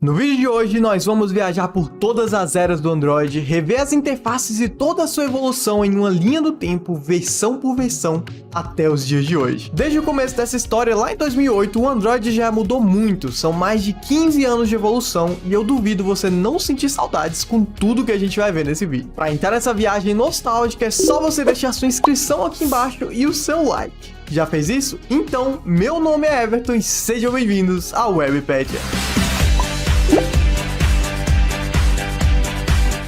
No vídeo de hoje nós vamos viajar por todas as eras do Android, rever as interfaces e toda a sua evolução em uma linha do tempo, versão por versão, até os dias de hoje. Desde o começo dessa história, lá em 2008, o Android já mudou muito, são mais de 15 anos de evolução e eu duvido você não sentir saudades com tudo que a gente vai ver nesse vídeo. Para entrar nessa viagem nostálgica é só você deixar sua inscrição aqui embaixo e o seu like. Já fez isso? Então, meu nome é Everton e sejam bem-vindos ao Webpedia.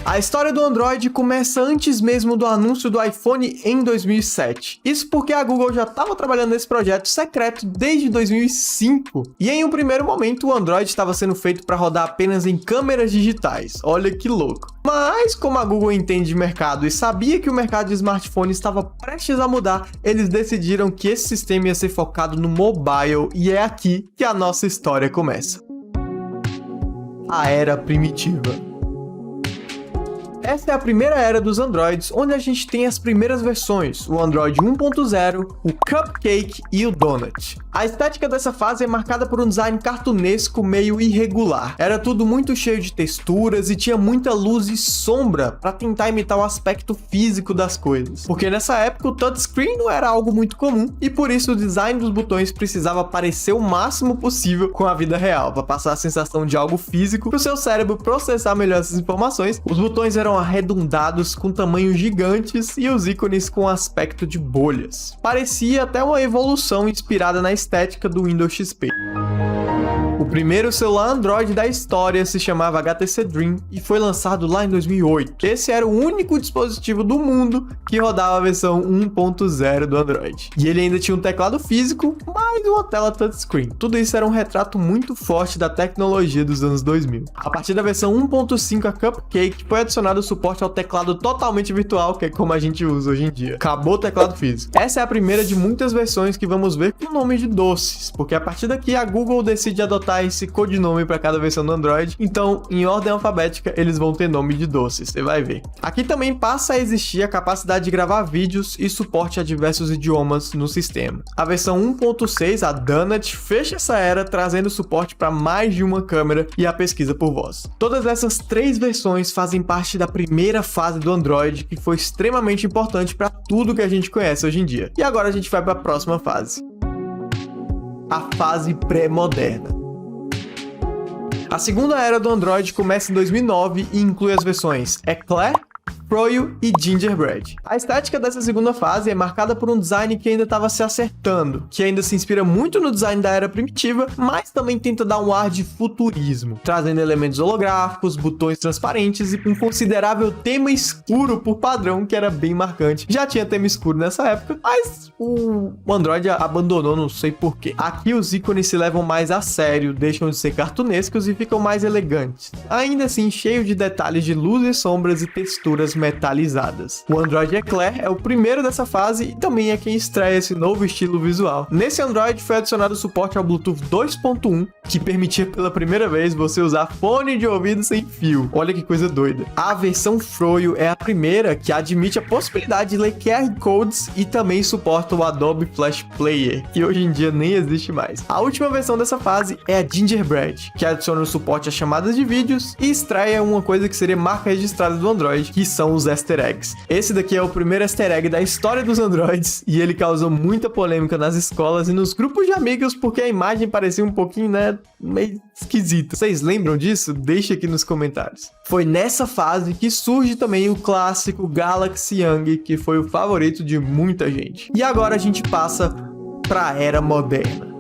A história do Android começa antes mesmo do anúncio do iPhone em 2007. Isso porque a Google já estava trabalhando nesse projeto secreto desde 2005. E em um primeiro momento o Android estava sendo feito para rodar apenas em câmeras digitais. Olha que louco. Mas como a Google entende de mercado e sabia que o mercado de smartphones estava prestes a mudar, eles decidiram que esse sistema ia ser focado no mobile e é aqui que a nossa história começa. A era primitiva. Essa é a primeira era dos Androids, onde a gente tem as primeiras versões, o Android 1.0, o Cupcake e o Donut. A estética dessa fase é marcada por um design cartunesco meio irregular. Era tudo muito cheio de texturas e tinha muita luz e sombra para tentar imitar o aspecto físico das coisas. Porque nessa época o touchscreen não era algo muito comum e por isso o design dos botões precisava parecer o máximo possível com a vida real, para passar a sensação de algo físico para o seu cérebro processar melhor essas informações. Os botões eram arredondados com tamanhos gigantes e os ícones com aspecto de bolhas. Parecia até uma evolução inspirada na estética do Windows XP. O primeiro celular Android da história se chamava HTC Dream e foi lançado lá em 2008. Esse era o único dispositivo do mundo que rodava a versão 1.0 do Android. E ele ainda tinha um teclado físico, mais uma tela touchscreen. Tudo isso era um retrato muito forte da tecnologia dos anos 2000. A partir da versão 1.5, a Cupcake, foi adicionado o suporte ao teclado totalmente virtual, que é como a gente usa hoje em dia. Acabou o teclado físico. Essa é a primeira de muitas versões que vamos ver com o nome de doces, porque a partir daqui a Google decide adotar esse codinome para cada versão do Android, então em ordem alfabética eles vão ter nome de doces, você vai ver. Aqui também passa a existir a capacidade de gravar vídeos e suporte a diversos idiomas no sistema. A versão 1.6, a Donut, fecha essa era trazendo suporte para mais de uma câmera e a pesquisa por voz. Todas essas três versões fazem parte da primeira fase do Android, que foi extremamente importante para tudo que a gente conhece hoje em dia. E agora a gente vai para a próxima fase. A fase pré-moderna. A segunda era do Android começa em 2009 e inclui as versões Eclair, Froyo e Gingerbread. A estética dessa segunda fase é marcada por um design que ainda estava se acertando, que ainda se inspira muito no design da era primitiva, mas também tenta dar um ar de futurismo, trazendo elementos holográficos, botões transparentes e um considerável tema escuro por padrão, que era bem marcante. Já tinha tema escuro nessa época, mas o Android abandonou, não sei porquê. Aqui os ícones se levam mais a sério, deixam de ser cartunescos e ficam mais elegantes. Ainda assim, cheio de detalhes de luz e sombras e texturas metalizadas. O Android Eclair é o primeiro dessa fase e também é quem estreia esse novo estilo visual. Nesse Android foi adicionado suporte ao Bluetooth 2.1, que permitia pela primeira vez você usar fone de ouvido sem fio. Olha que coisa doida. A versão Froyo é a primeira que admite a possibilidade de ler QR Codes e também suporta o Adobe Flash Player, que hoje em dia nem existe mais. A última versão dessa fase é a Gingerbread, que adiciona o suporte a chamadas de vídeos e estreia uma coisa que seria marca registrada do Android, que são os Easter Eggs. Esse daqui é o primeiro Easter Egg da história dos Androids e ele causou muita polêmica nas escolas e nos grupos de amigos porque a imagem parecia um pouquinho, meio esquisita. Vocês lembram disso? Deixa aqui nos comentários. Foi nessa fase que surge também o clássico Galaxy Young, que foi o favorito de muita gente. E agora a gente passa para a era moderna.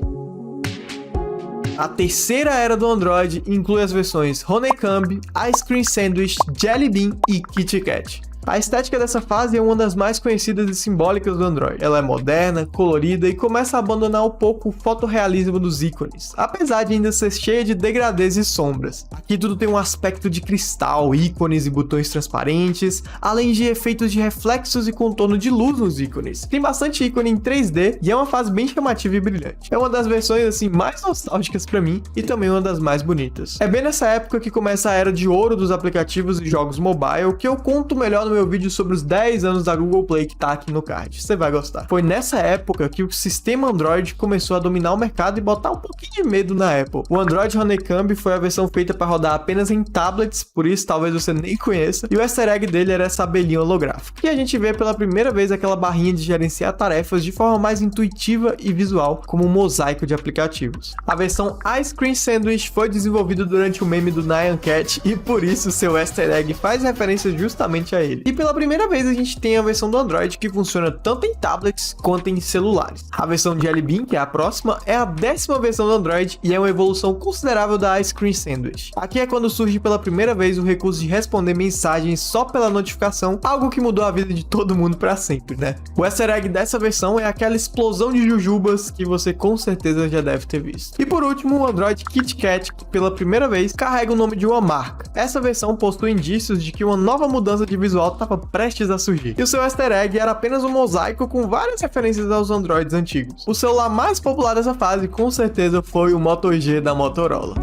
A terceira era do Android inclui as versões Honeycomb, Ice Cream Sandwich, Jelly Bean e Kit Kat. A estética dessa fase é uma das mais conhecidas e simbólicas do Android. Ela é moderna, colorida e começa a abandonar um pouco o fotorrealismo dos ícones, apesar de ainda ser cheia de degradês e sombras. Aqui tudo tem um aspecto de cristal, ícones e botões transparentes, além de efeitos de reflexos e contorno de luz nos ícones. Tem bastante ícone em 3D e é uma fase bem chamativa e brilhante. É uma das versões assim mais nostálgicas pra mim e também uma das mais bonitas. É bem nessa época que começa a era de ouro dos aplicativos e jogos mobile, que eu conto melhor no meu vídeo sobre os 10 anos da Google Play que tá aqui no card, você vai gostar. Foi nessa época que o sistema Android começou a dominar o mercado e botar um pouquinho de medo na Apple. O Android Honeycomb foi a versão feita para rodar apenas em tablets, por isso talvez você nem conheça, e o easter egg dele era essa abelhinha holográfica. E a gente vê pela primeira vez aquela barrinha de gerenciar tarefas de forma mais intuitiva e visual, como um mosaico de aplicativos. A versão Ice Cream Sandwich foi desenvolvida durante o meme do Nyan Cat e por isso seu easter egg faz referência justamente a ele. E pela primeira vez a gente tem a versão do Android que funciona tanto em tablets quanto em celulares. A versão de Jelly Bean, que é a próxima, é a 10ª versão do Android e é uma evolução considerável da Ice Cream Sandwich. Aqui é quando surge pela primeira vez o recurso de responder mensagens só pela notificação, algo que mudou a vida de todo mundo para sempre, né? O easter egg dessa versão é aquela explosão de jujubas que você com certeza já deve ter visto. E por último, o Android KitKat, que pela primeira vez carrega o nome de uma marca. Essa versão possui indícios de que uma nova mudança de visual estava prestes a surgir. E o seu easter egg era apenas um mosaico com várias referências aos Androids antigos. O celular mais popular dessa fase com certeza foi o Moto G da Motorola.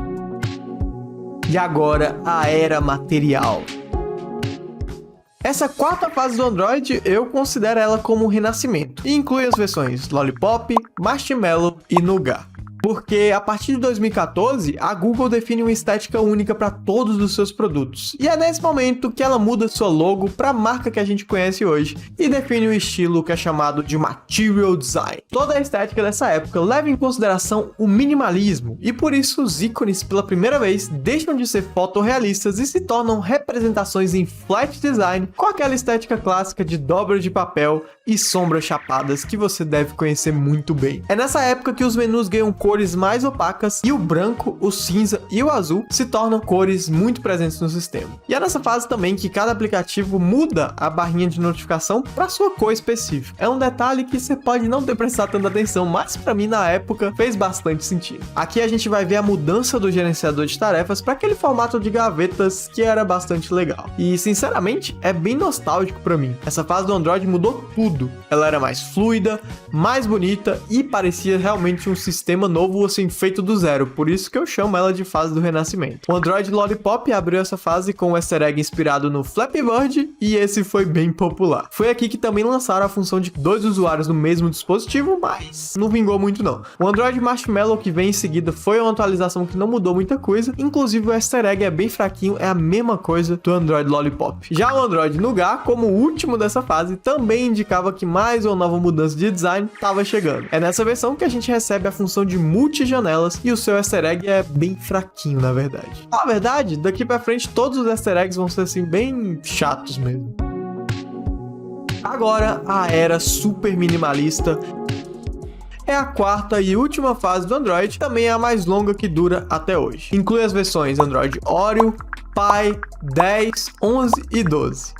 E agora, a era material. Essa quarta fase do Android, eu considero ela como um renascimento, e inclui as versões Lollipop, Marshmallow e Nougat. Porque a partir de 2014, a Google define uma estética única para todos os seus produtos. E é nesse momento que ela muda sua logo para a marca que a gente conhece hoje e define o estilo que é chamado de Material Design. Toda a estética dessa época leva em consideração o minimalismo e por isso os ícones pela primeira vez deixam de ser fotorrealistas e se tornam representações em flat design com aquela estética clássica de dobra de papel e sombras chapadas que você deve conhecer muito bem. É nessa época que os menus ganham cores mais opacas e o branco, o cinza e o azul se tornam cores muito presentes no sistema. E é nessa fase também que cada aplicativo muda a barrinha de notificação para sua cor específica. É um detalhe que você pode não ter prestado tanta atenção, mas para mim na época fez bastante sentido. Aqui a gente vai ver a mudança do gerenciador de tarefas para aquele formato de gavetas que era bastante legal. E sinceramente é bem nostálgico para mim. Essa fase do Android mudou tudo. Ela era mais fluida, mais bonita e parecia realmente um sistema novo assim feito do zero, por isso que eu chamo ela de fase do renascimento. O Android Lollipop abriu essa fase com um easter egg inspirado no Flappy Bird e esse foi bem popular. Foi aqui que também lançaram a função de 2 usuários no mesmo dispositivo, mas não vingou muito não. O Android Marshmallow que vem em seguida foi uma atualização que não mudou muita coisa, inclusive o easter egg é bem fraquinho, é a mesma coisa do Android Lollipop. Já o Android Nougat, como o último dessa fase, também indicava que mais uma nova mudança de design estava chegando. É nessa versão que a gente recebe a função de multijanelas e o seu easter egg é bem fraquinho, na verdade. Na verdade, daqui pra frente todos os easter eggs vão ser assim bem chatos mesmo. Agora, a era super minimalista é a quarta e última fase do Android, também é a mais longa que dura até hoje. Inclui as versões Android Oreo, Pie, 10, 11 e 12.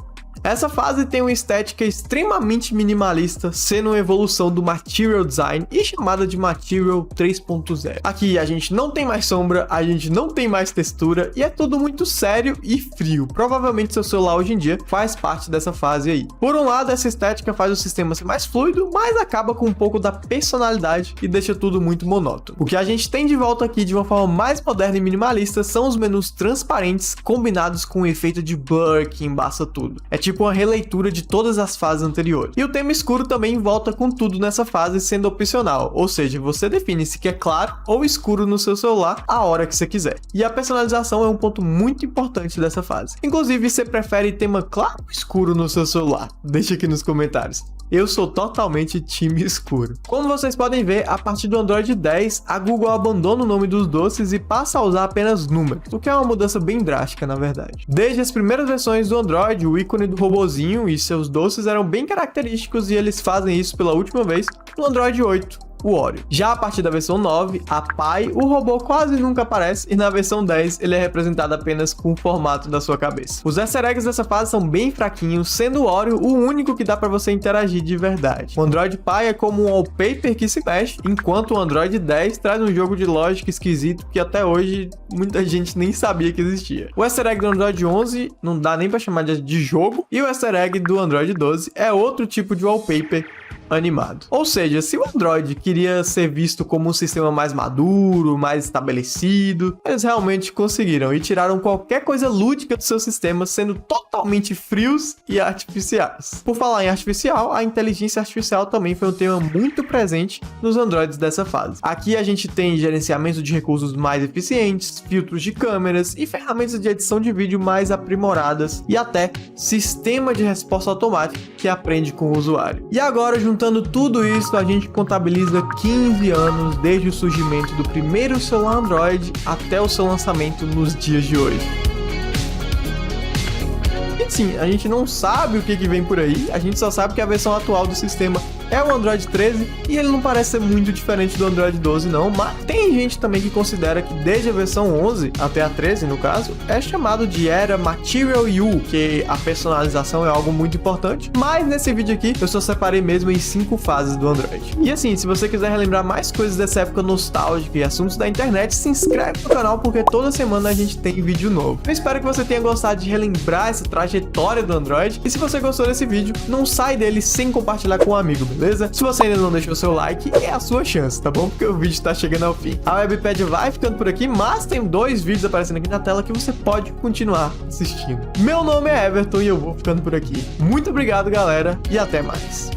Essa fase tem uma estética extremamente minimalista, sendo uma evolução do Material Design e chamada de Material 3.0. Aqui a gente não tem mais sombra, a gente não tem mais textura e é tudo muito sério e frio. Provavelmente seu celular hoje em dia faz parte dessa fase aí. Por um lado, essa estética faz o sistema ser mais fluido, mas acaba com um pouco da personalidade e deixa tudo muito monótono. O que a gente tem de volta aqui de uma forma mais moderna e minimalista são os menus transparentes combinados com um efeito de blur que embaça tudo. É tipo uma releitura de todas as fases anteriores. E o tema escuro também volta com tudo nessa fase, sendo opcional, ou seja, você define se quer claro ou escuro no seu celular a hora que você quiser. E a personalização é um ponto muito importante dessa fase. Inclusive, você prefere tema claro ou escuro no seu celular? Deixa aqui nos comentários. Eu sou totalmente time escuro. Como vocês podem ver, a partir do Android 10, a Google abandona o nome dos doces e passa a usar apenas números, o que é uma mudança bem drástica, na verdade. Desde as primeiras versões do Android, o ícone do robozinho e seus doces eram bem característicos e eles fazem isso pela última vez no Android 8. O Oreo. Já a partir da versão 9, a Pi, o robô quase nunca aparece e na versão 10 ele é representado apenas com o formato da sua cabeça. Os easter eggs dessa fase são bem fraquinhos, sendo o Oreo o único que dá para você interagir de verdade. O Android Pie é como um wallpaper que se mexe, enquanto o Android 10 traz um jogo de lógica esquisito que até hoje muita gente nem sabia que existia. O easter egg do Android 11 não dá nem para chamar de jogo, e o easter egg do Android 12 é outro tipo de wallpaper animado. Ou seja, se o Android queria ser visto como um sistema mais maduro, mais estabelecido, eles realmente conseguiram e tiraram qualquer coisa lúdica do seu sistema, sendo totalmente frios e artificiais. Por falar em artificial, a inteligência artificial também foi um tema muito presente nos Androids dessa fase. Aqui a gente tem gerenciamento de recursos mais eficientes, filtros de câmeras e ferramentas de edição de vídeo mais aprimoradas e até sistema de resposta automática que aprende com o usuário. E agora, juntando tudo isso, a gente contabiliza 15 anos desde o surgimento do primeiro celular Android até o seu lançamento nos dias de hoje. E sim, a gente não sabe o que vem por aí, a gente só sabe que a versão atual do sistema é o Android 13 e ele não parece ser muito diferente do Android 12 não, mas tem gente também que considera que desde a versão 11 até a 13 no caso, é chamado de era Material You, que a personalização é algo muito importante, mas nesse vídeo aqui eu só separei mesmo em 5 fases do Android. E assim, se você quiser relembrar mais coisas dessa época nostálgica e assuntos da internet, se inscreve no canal porque toda semana a gente tem vídeo novo. Eu espero que você tenha gostado de relembrar essa trajetória do Android e se você gostou desse vídeo, não sai dele sem compartilhar com um amigo, beleza? Se você ainda não deixou seu like, é a sua chance, tá bom? Porque o vídeo tá chegando ao fim. A Webpad vai ficando por aqui, mas tem 2 vídeos aparecendo aqui na tela que você pode continuar assistindo. Meu nome é Everton e eu vou ficando por aqui. Muito obrigado, galera, e até mais.